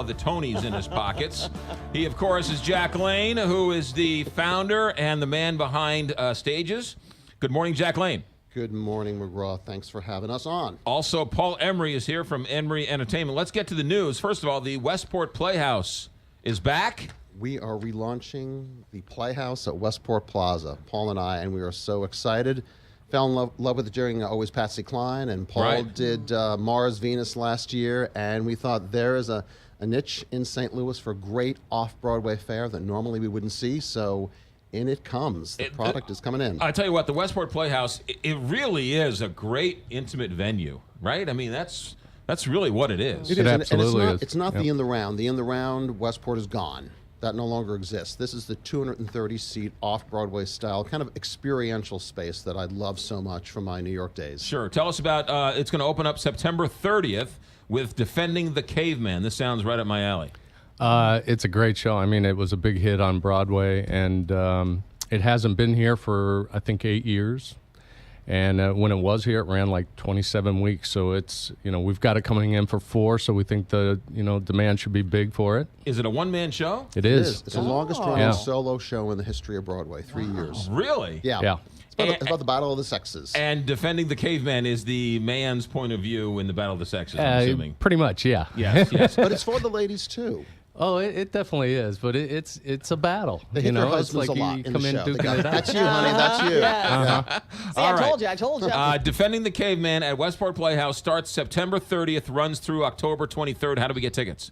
of the Tonys in his pockets. He, of course, is Jack Lane, who is the founder and the man behind Stages. Good morning, Jack Lane. Good morning, McGraw. Thanks for having us on. Also, Paul Emery is here from Emery Entertainment. Let's get to the news. First of all, the Westport Playhouse is back. We are relaunching the Playhouse at Westport Plaza, Paul and I, and we are so excited. Fell in love with it during Always Patsy Cline, and Paul did Mars Venus last year, and we thought there is a niche in St. Louis for great off-Broadway fare that normally we wouldn't see, so in it comes. The product is coming in. I tell you what, the Westport Playhouse, it really is a great intimate venue, right? I mean, that's really what it is. It is, absolutely is. It's not the In the Round. The In the Round, Westport is gone. That no longer exists. This is the 230-seat off-Broadway style, kind of experiential space that I love so much from my New York days. Sure. Tell us about, it's going to open up September 30th with Defending the Caveman. This sounds right up my alley. It's a great show. I mean, it was a big hit on Broadway, and it hasn't been here for, I think, 8 years. And when it was here, it ran like 27 weeks. So it's, we've got it coming in for 4, so we think the, demand should be big for it. Is it a one-man show? It is. It's the longest-running solo show in the history of Broadway, 3 years. Really? Yeah. It's about the battle of the sexes. And Defending the Caveman is the man's point of view in the battle of the sexes, I'm assuming. Pretty much, yeah. Yes. But it's for the ladies, too. Oh, it definitely is, but it's a battle. They hit their husbands it's like a lot you in come the in show. duking it out. That's you, honey. That's you. Yeah. See, I told you. Defending the Caveman at Westport Playhouse starts September 30th, runs through October 23rd. How do we get tickets?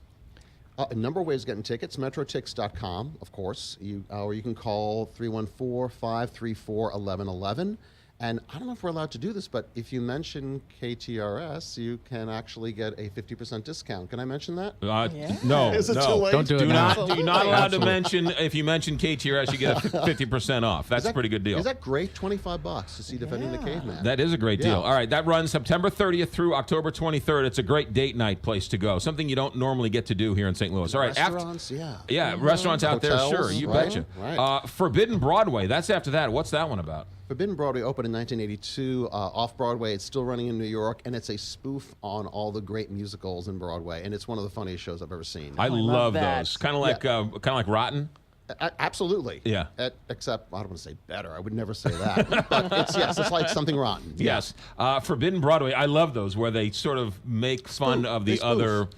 A number of ways of getting tickets. MetroTix.com, of course. Or you can call 314-534-1111. And I don't know if we're allowed to do this, but if you mention KTRS, you can actually get a 50% discount. Can I mention that? No. Is it too late? Don't do it now. You're not allowed to mention, if you mention KTRS, you get a 50% off. That's a pretty good deal. Is that great? $25 to see Defending the Caveman. That is a great deal. All right, that runs September 30th through October 23rd. It's a great date night place to go, something you don't normally get to do here in St. Louis. All right, restaurants, restaurants out Hotels, there, sure, you betcha. Right. Forbidden Broadway, that's after that. What's that one about? Forbidden Broadway opened in 1982 off-Broadway. It's still running in New York, and it's a spoof on all the great musicals in Broadway, and it's one of the funniest shows I've ever seen. I love those. Kind of like Rotten. Absolutely. Yeah. Except, I don't want to say better. I would never say that. But it's like something rotten. Yes. Forbidden Broadway, I love those where they sort of make fun of the other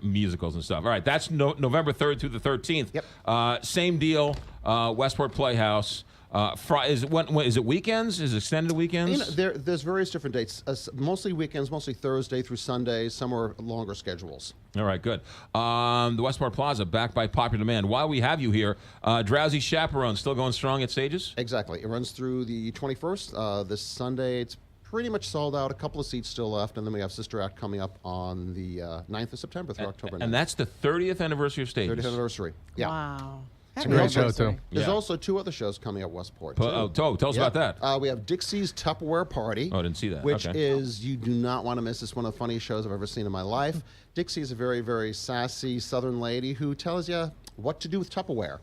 musicals and stuff. All right, that's November 3rd through the 13th. Yep. Same deal, Westport Playhouse. Is it weekends? Is it extended weekends? There's various different dates. Mostly weekends, mostly Thursday through Sunday. Some are longer schedules. All right, good. The Westport Plaza, backed by popular demand. While we have you here, Drowsy Chaperone still going strong at Stages? Exactly. It runs through the 21st. This Sunday, it's pretty much sold out. A couple of seats still left, and then we have Sister Act coming up on the 9th of September through October 9th. And that's the 30th anniversary of Stages. 30th anniversary. Yeah. Wow. It's a great show, too. There's also 2 other shows coming at Westport, too. Tell us about that. We have Dixie's Tupperware Party. Oh, I didn't see that. Which is, you do not want to miss. It's one of the funniest shows I've ever seen in my life. Dixie is a very, very sassy Southern lady who tells you what to do with Tupperware.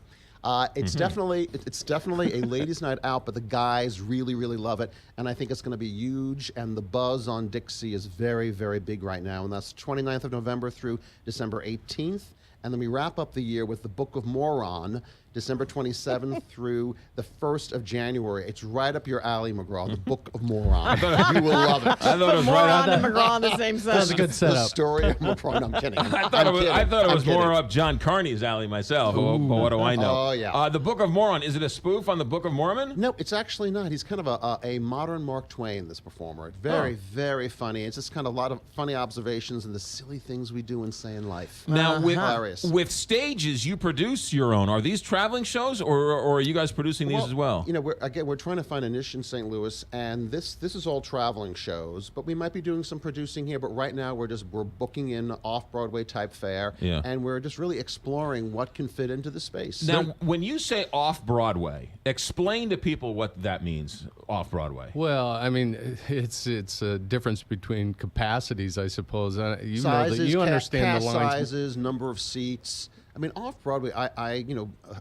It's definitely a ladies' night out, but the guys really, really love it, and I think it's going to be huge. And the buzz on Dixie is very, very big right now, and that's 29th of November through December 18th. And then we wrap up the year with the Book of Moron, December 27th through the 1st of January. It's right up your alley, McGraw, the Book of Moron. You will love it. I thought it was right on and McGraw on the same sentence. That's a good setup. The story of McGraw. No, I'm kidding. I thought it was more up John Carney's alley myself, but what do I know? Oh, yeah. The Book of Moron, is it a spoof on the Book of Mormon? No, it's actually not. He's kind of a modern Mark Twain, this performer. Very, very funny. It's just kind of a lot of funny observations and the silly things we do and say in life. Now, Hilarious. with Stages, you produce your own. Are these traveling shows, or are you guys producing these as well? We're trying to find a niche in St. Louis, and this is all traveling shows, but we might be doing some producing here, but right now we're booking in off-Broadway type fare, and we're just really exploring what can fit into the space. Now, when you say off-Broadway, explain to people what that means, off-Broadway. Well, I mean, it's a difference between capacities, I suppose. Sizes, you understand cast the lines. sizes, number of seats. I mean, off Broadway,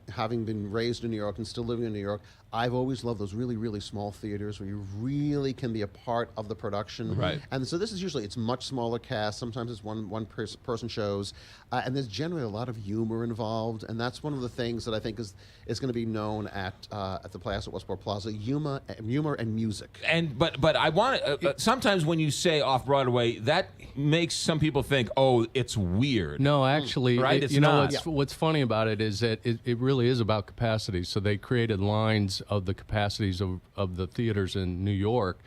having been raised in New York and still living in New York, I've always loved those really, really small theaters where you really can be a part of the production. Right. And so this is usually, it's much smaller cast. Sometimes it's one person shows. And there's generally a lot of humor involved. And that's one of the things that I think is going to be known at the Playhouse at Westport Plaza, humor and music. But I want sometimes when you say off Broadway, that makes some people think, oh, it's weird. No, actually, right? It's not. What's funny about it is that it really is about capacity. So they created lines of the capacities of the theaters in New York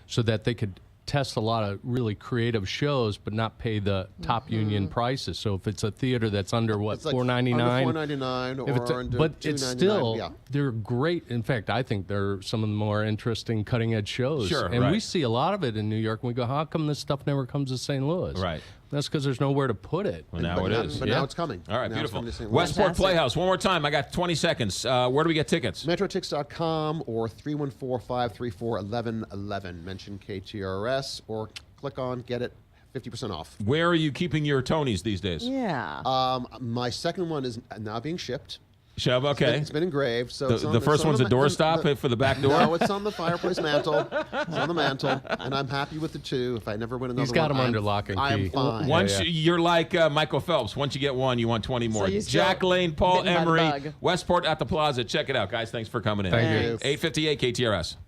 so that they could test a lot of really creative shows but not pay the top union prices. So if it's a theater that's under what, like $4.99? Under $4.99 or under but $2.99. it's still, yeah. they're great. In fact, I think they're some of the more interesting cutting edge shows. Sure, and right. we see a lot of it in New York and we go, how come this stuff never comes to St. Louis? Right. That's because there's nowhere to put it. Well, now it is. But now it's coming. All right, Now it's beautiful. coming to St. Louis. Westport Fantastic. Playhouse. One more time. I got 20 seconds. Where do we get tickets? MetroTix.com or 314-534-1111. Mention KTRS or click on Get It, 50% off. Where are you keeping your Tonys these days? Yeah. My second one is now being shipped. Shove, okay. It's been engraved. So it's on, The first it's on one's a doorstop for the back door? No, it's on the fireplace mantle. It's on the mantle, and I'm happy with the two. If I never win another He's got one, them under lock and I key. am fine. Once Yeah. you're like Michael Phelps. Once you get one, you want 20 more. you still Jack Lane, Paul bitten by the Emery, bug. Westport at the Plaza. Check it out, guys. Thanks for coming in. Thank you. 858 KTRS.